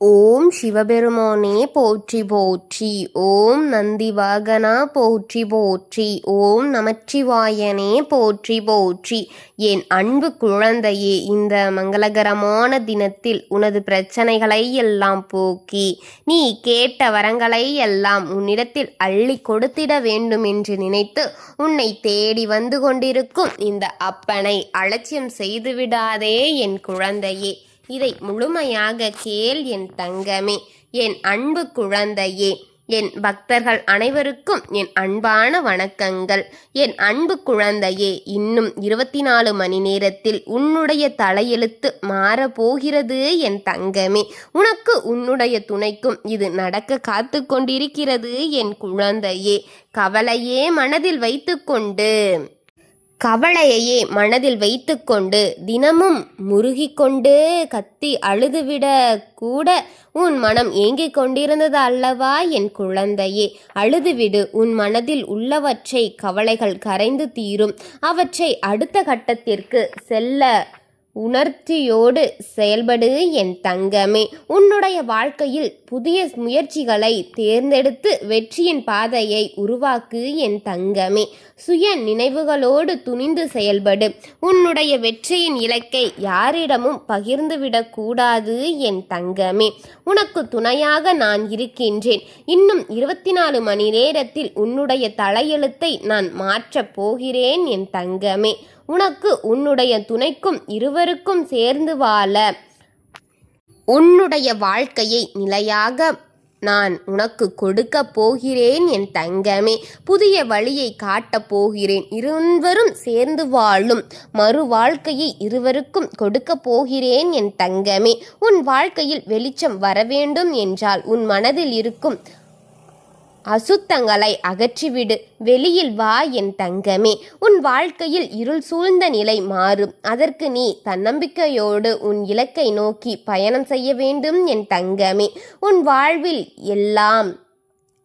ஓம் சிவபெருமானே போற்றி போற்றி. ஓம் நந்திவாகனா போற்றி போற்றி. ஓம் நமச்சிவாயனே போற்றி போற்றி. என் அன்பு குழந்தையே, இந்த மங்களகரமான தினத்தில் உனது பிரச்சனைகளை எல்லாம் போக்கி நீ கேட்ட வரங்களை எல்லாம் உன்னிடத்தில் அள்ளி கொடுத்திட வேண்டும் என்று நினைத்து உன்னை தேடி வந்து கொண்டிருக்கும் இந்த அப்பனை அலட்சியம் செய்துவிடாதே என் குழந்தையே. இதை முழுமையாக கேள் என் தங்கமே, என் அன்பு குழந்தையே. என் பக்தர்கள் அனைவருக்கும் என் அன்பான வணக்கங்கள். என் அன்பு குழந்தையே, இன்னும் 24 மணி நேரத்தில் உன்னுடைய தலையெழுத்து மாறப்போகிறது என் தங்கமே. உனக்கு உன்னுடைய துணைக்கும் இது நடக்க காத்து கொண்டிருக்கிறது என் குழந்தையே. கவலையையே மனதில் வைத்துக்கொண்டு தினமும் முருகிக்கொண்டு கத்தி அழுதுவிட கூட உன் மனம் ஏங்கிக் கொண்டிருந்தது அல்லவா என் குழந்தையே. அழுதுவிடு. உன் மனதில் உள்ளவற்றை கவலைகள் கரைந்து தீரும். அவற்றை அடுத்த கட்டத்திற்கு செல்ல உணர்ச்சியோடு செயல்படு என் தங்கமே. உன்னுடைய வாழ்க்கையில் புதிய முயற்சிகளை தேர்ந்தெடுத்து வெற்றியின் பாதையை உருவாக்கு என் தங்கமே. சுய நினைவுகளோடு துணிந்து செயல்படு. உன்னுடைய வெற்றியின் இலக்கை யாரிடமும் பகிர்ந்துவிடக்கூடாது என் தங்கமே. உனக்கு துணையாக நான் இருக்கின்றேன். இன்னும் 24 மணி நேரத்தில் உன்னுடைய தலையெழுத்தை நான் மாற்றப் போகிறேன் என் தங்கமே. உனக்கு உன்னுடைய துணைக்கும் இருவருக்கும் சேர்ந்து வாழ உன்னுடைய வாழ்க்கையை நிலையாக நான் உனக்கு கொடுக்க போகிறேன் என் தங்கமே. புதிய வழியை காட்டப் போகிறேன். இருவரும் சேர்ந்து வாழும் மறு வாழ்க்கையை இருவருக்கும் கொடுக்க போகிறேன் என் தங்கமே. உன் வாழ்க்கையில் வெளிச்சம் வர வேண்டும் என்றால் உன் மனதில் இருக்கும் அசுத்தங்களை அகற்றிவிடு. வெளியில் வா என் தங்கமே. உன் வாழ்க்கையில் இருள் சூழ்ந்த நிலை மாறும். அதற்கு நீ தன்னம்பிக்கையோடு உன் இலக்கை நோக்கி பயணம் செய்ய வேண்டும் என் தங்கமே. உன் வாழ்வில் எல்லாம்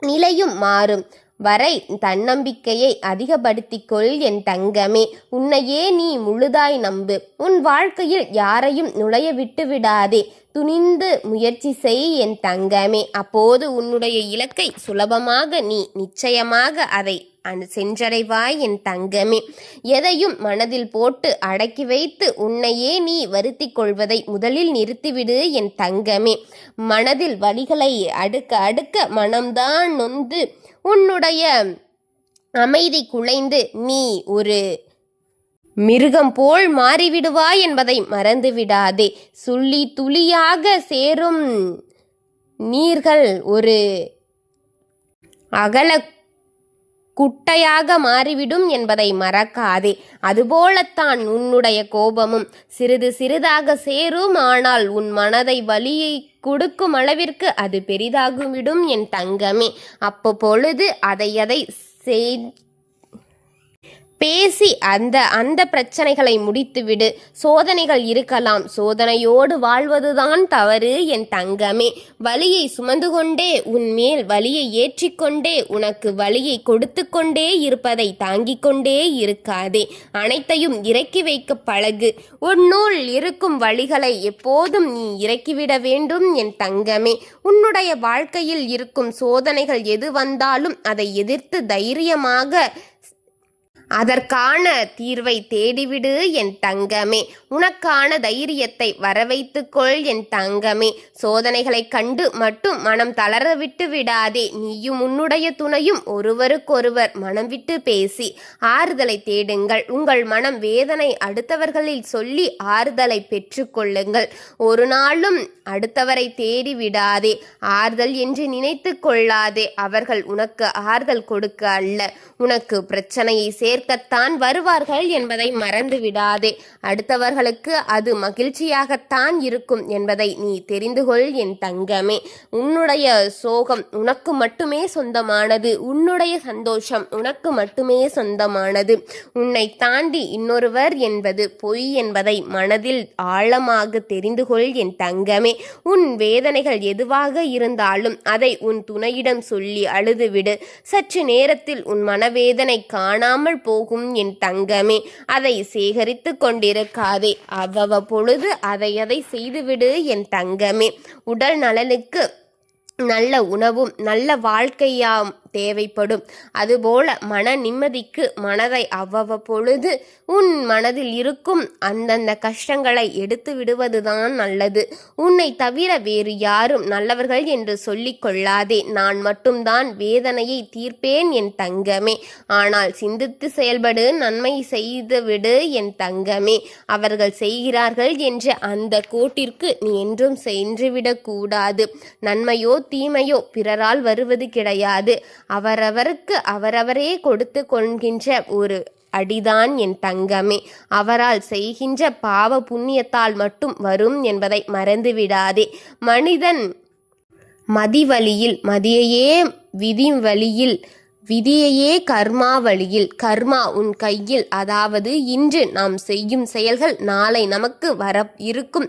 நிலையும் மாறும் வரை தன்னம்பிக்கையை அதிகப்படுத்திக்கொள் என் தங்கமே. உன்னையே நீ முழுதாய் நம்பு. உன் வாழ்க்கையில் யாரையும் நுழைய விட்டு விடாதே. துணிந்து முயற்சி செய் என் தங்கமே. அப்போது உன்னுடைய இலக்கை சுலபமாக நீ நிச்சயமாக அதை சென்றடைவாய் என் தங்கமே. எதையும் மனதில் போட்டு அடக்கி வைத்து உன்னையே நீ வருத்தி கொள்வதை முதலில் நிறுத்திவிடு என் தங்கமே. மனதில் வலிகளை அடுக்க அடுக்க மனம்தான் நொந்து உன்னுடைய அமைதி குலைந்து நீ ஒரு மிருகம் போல் மாறிவிடுவாய் என்பதை மறந்து விடாதே. சுள்ளி துளியாக சேரும் நீர்கள் ஒரு அகல குட்டையாக மாறிவிடும் என்பதை மறக்காதே. அதுபோலத்தான் உன்னுடைய கோபமும் சிறிது சிறிதாக சேரும். ஆனால் உன் மனதை வலியை கொடுக்கும் அளவிற்கு அது பெரிதாகிவிடும் என் தங்கமே. அப்பொழுது அதை பேசி அந்த பிரச்சனைகளை முடித்துவிடு. சோதனைகள் இருக்கலாம். சோதனையோடு வாழ்வதுதான் தவறு என் தங்கமே. வலியை சுமந்து கொண்டே உன் மேல் வலியை ஏற்றிக்கொண்டே உனக்கு வலியை கொடுத்து கொண்டே இருப்பதை தாங்கிக் கொண்டே இருக்காதே. அனைத்தையும் இறக்கி வைக்க பழகு. உன்னுள் இருக்கும் வலிகளை எப்போதும் நீ இறக்கிவிட வேண்டும் என் தங்கமே. உன்னுடைய வாழ்க்கையில் இருக்கும் சோதனைகள் எது வந்தாலும் அதை எதிர்த்து தைரியமாக அதற்கான தீர்வை தேடிவிடு என் தங்கமே. உனக்கான தைரியத்தை வரவைத்துக்கொள் என் தங்கமே. சோதனைகளை கண்டு மட்டும் மனம் தளர விட்டு விடாதே. நீயும் உன்னுடைய துணையும் ஒருவருக்கொருவர் மனம் விட்டு பேசி ஆறுதலை தேடுங்கள். உங்கள் மனம் வேதனை அடுத்தவர்களில் சொல்லி ஆறுதலை பெற்றுக்கொள்ளுங்கள். ஒரு நாளும் அடுத்தவரை தேடி விடாதே. ஆறுதல் என்று நினைத்து கொள்ளாதே. அவர்கள் உனக்கு ஆறுதல் கொடுக்க அல்ல, உனக்கு பிரச்சனையை சேர்க்கத்தான் வருவார்கள் என்பதை மறந்து விடாதே. அடுத்தவர்களுக்கு அது மகிழ்ச்சியாகத்தான் இருக்கும் என்பதை நீ தெரிந்து கொள் என் தங்கமே. உன்னுடைய சோகம் உனக்கு மட்டுமே சொந்தமானது. உன்னுடைய சந்தோஷம் உனக்கு மட்டுமே சொந்தமானது. உன்னை தாண்டி இன்னொருவர் என்பது பொய் என்பதை மனதில் ஆழமாக தெரிந்து கொள் என் தங்கமே. உன் வேதனைகள் எதுவாக இருந்தாலும் அதை உன் துணையிடம் சொல்லி அழுதுவிடு. சற்று நேரத்தில் உன் மனவேதனை காணாமல் போகும் என் தங்கமே. அதை சேகரித்து கொண்டிருக்காதே. அவ்வப்பொழுது அதை செய்துவிடு என் தங்கமே. உடல் நலனுக்கு நல்ல உணவும் நல்ல வாழ்க்கையாம் தேவைப்படும். அதுபோல மன நிம்மதிக்கு மனதை அவ்வப்பொழுது உன் மனதில் இருக்கும் அந்தந்த கஷ்டங்களை எடுத்து விடுவதுதான் நல்லது. உன்னை தவிர வேறு யாரும் நல்லவர்கள் என்று சொல்லிக் கொள்ளாதே. நான் மட்டும்தான் வேதனையை தீர்ப்பேன் என் தங்கமே. ஆனால் சிந்தித்து செயல்படு, நன்மை செய்துவிடு என் தங்கமே. அவர்கள் செய்கிறார்கள் என்ற அந்த கோட்டிற்கு நீ என்றும் சென்றுவிடக் கூடாது. நன்மையோ தீமையோ பிறரால் வருவது கிடையாது. அவரவருக்கு அவரவரே கொடுத்து கொள்கின்ற ஒரு அடிதான் என் தங்கமே. அவரால் செய்கின்ற பாவ புண்ணியத்தால் மட்டும் வரும் என்பதை மறந்துவிடாதே. மனிதன் மதிவழியில் மதியையே விதி வழியில், விதியையே கர்மா வழியில். கர்மா உன் கையில். அதாவது இன்று நாம் செய்யும் செயல்கள் நாளை நமக்கு வர இருக்கும்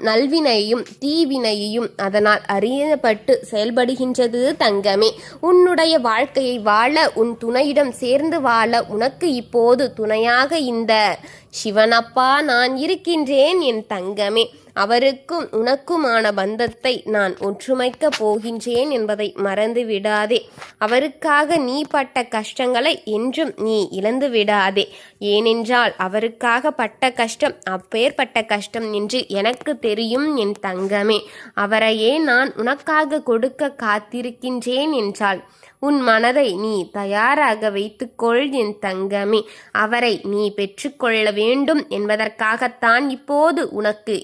நல்வினையையும் தீவினையையும் அதனால் அறியப்பட்டு செயல்படுகின்றது தங்கமே. உன்னுடைய வாழ்க்கையை வாழ, உன் துணையிடம் சேர்ந்து வாழ உனக்கு இப்போது துணையாக இந்த சிவனப்பா நான் இருக்கின்றேன் என் தங்கமே. அவருக்கும் உனக்குமான பந்தத்தை நான் ஒற்றுமைக்கப் போகின்றேன் என்பதை மறந்து விடாதே. அவருக்காக நீ பட்ட கஷ்டங்களை என்றும் நீ இழந்து விடாதே. ஏனென்றால் அவருக்காக பட்ட கஷ்டம் அப்பேற்பட்ட கஷ்டம் என்று எனக்கு தெரியும் என் தங்கமே. அவரையே நான் உனக்காக கொடுக்க காத்திருக்கின்றேன் என்றால் உன் மனதை நீ தயாராக வைத்துக்கொள் என் தங்கமே. அவரை நீ பெற்றுக்கொள்ள வேண்டும் என்பதற்காகத்தான் இப்போது உனக்கு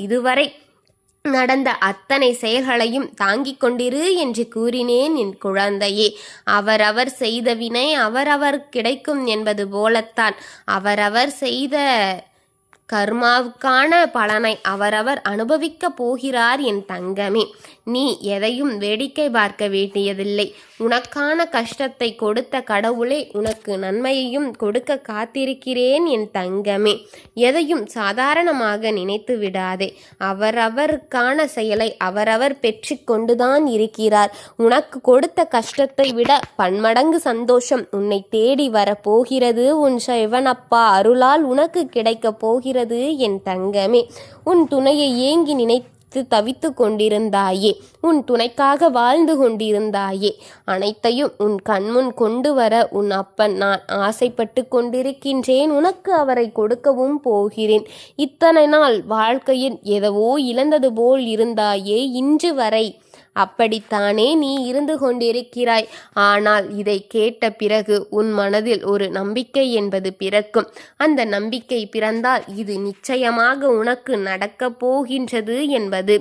இதுவரை நடந்த அத்தனை செயல்களையும் தாங்கிக் கொண்டிரு என்று கூறினேன் என் குழந்தையே. அவரவர் செய்த வினை அவரவர் கிடைக்கும் என்பது போலத்தான் அவரவர் செய்த கர்மாவுக்கான பலனை அவரவர் அனுபவிக்கப் போகிறார் என் தங்கமே. நீ எதையும் வேடிக்கை பார்க்க வேண்டியதில்லை. உனக்கான கஷ்டத்தை கொடுத்த கடவுளே உனக்கு நன்மையையும் கொடுக்க காத்திருக்கிறேன் என் தங்கமே. எதையும் சாதாரணமாக நினைத்து விடாதே. அவரவருக்கான செயலை அவரவர் பெற்று கொண்டுதான் இருக்கிறார். உனக்கு கொடுத்த கஷ்டத்தை விட பன்மடங்கு சந்தோஷம் உன்னை தேடி வரப்போகிறது. உன் சிவனப்பா அருளால் உனக்கு கிடைக்கப் போகிறது என் தங்கமே. உன் துணையை ஏங்கி நினைத்து தவித்து கொண்டிருந்தாயே, உன் துணைக்காக வாழ்ந்து கொண்டிருந்தாயே, அனைத்தையும் உன் கண்முன் கொண்டு வர உன் அப்பன் நான் ஆசைப்பட்டு கொண்டிருக்கின்றேன். உனக்கு அவரை கொடுக்கவும் போகிறேன். இத்தனை நாள் வாழ்க்கையில் எதவோ இழந்தது போல் இருந்தாயே. இன்று வரை அப்படித்தானே நீ இருந்து கொண்டிருக்கிறாய். ஆனால் இதை கேட்ட பிறகு உன் மனதில் ஒரு நம்பிக்கை என்பது பிறக்கும். அந்த நம்பிக்கை பிறந்தால் இது நிச்சயமாக உனக்கு நடக்கப் போகின்றது என்பது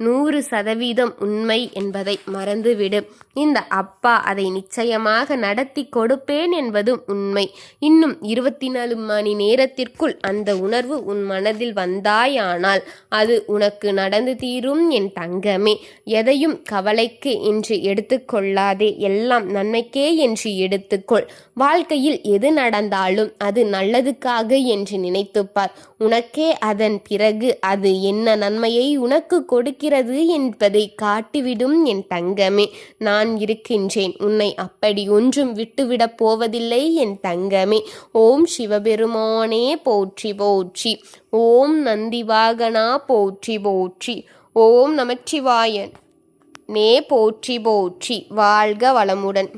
100% உண்மை என்பதை மறந்துவிடு. இந்த அப்பா அதை நிச்சயமாக நடத்தி கொடுப்பேன் என்பதும் உண்மை. இன்னும் 24 மணி நேரத்திற்குள் அந்த உணர்வு உன் மனதில் வந்தாயானால் அது உனக்கு நடந்து தீரும் என் தங்கமே. எதையும் கவலைக்கு என்று எடுத்துக்கொள்ளாதே. எல்லாம் நன்மைக்கே என்று எடுத்துக்கொள். வாழ்க்கையில் எது நடந்தாலும் அது நல்லதுக்காக என்று நினைத்துப்பார். உனக்கே அதன் பிறகு அது என்ன நன்மையை உனக்கு கொடுக்கிறது என்பதை காட்டிவிடும் என் தங்கமே. நான் இருக்கின்றேன். உன்னை அப்படி ஒன்றும் விட்டுவிடப் போவதில்லை என் தங்கமே. ஓம் சிவபெருமானே போற்றி போற்றி. ஓம் நந்திவாகனா போற்றி போற்றி. ஓம் நமச்சிவாயன் நே போற்றி போற்றி. வாழ்க வளமுடன்.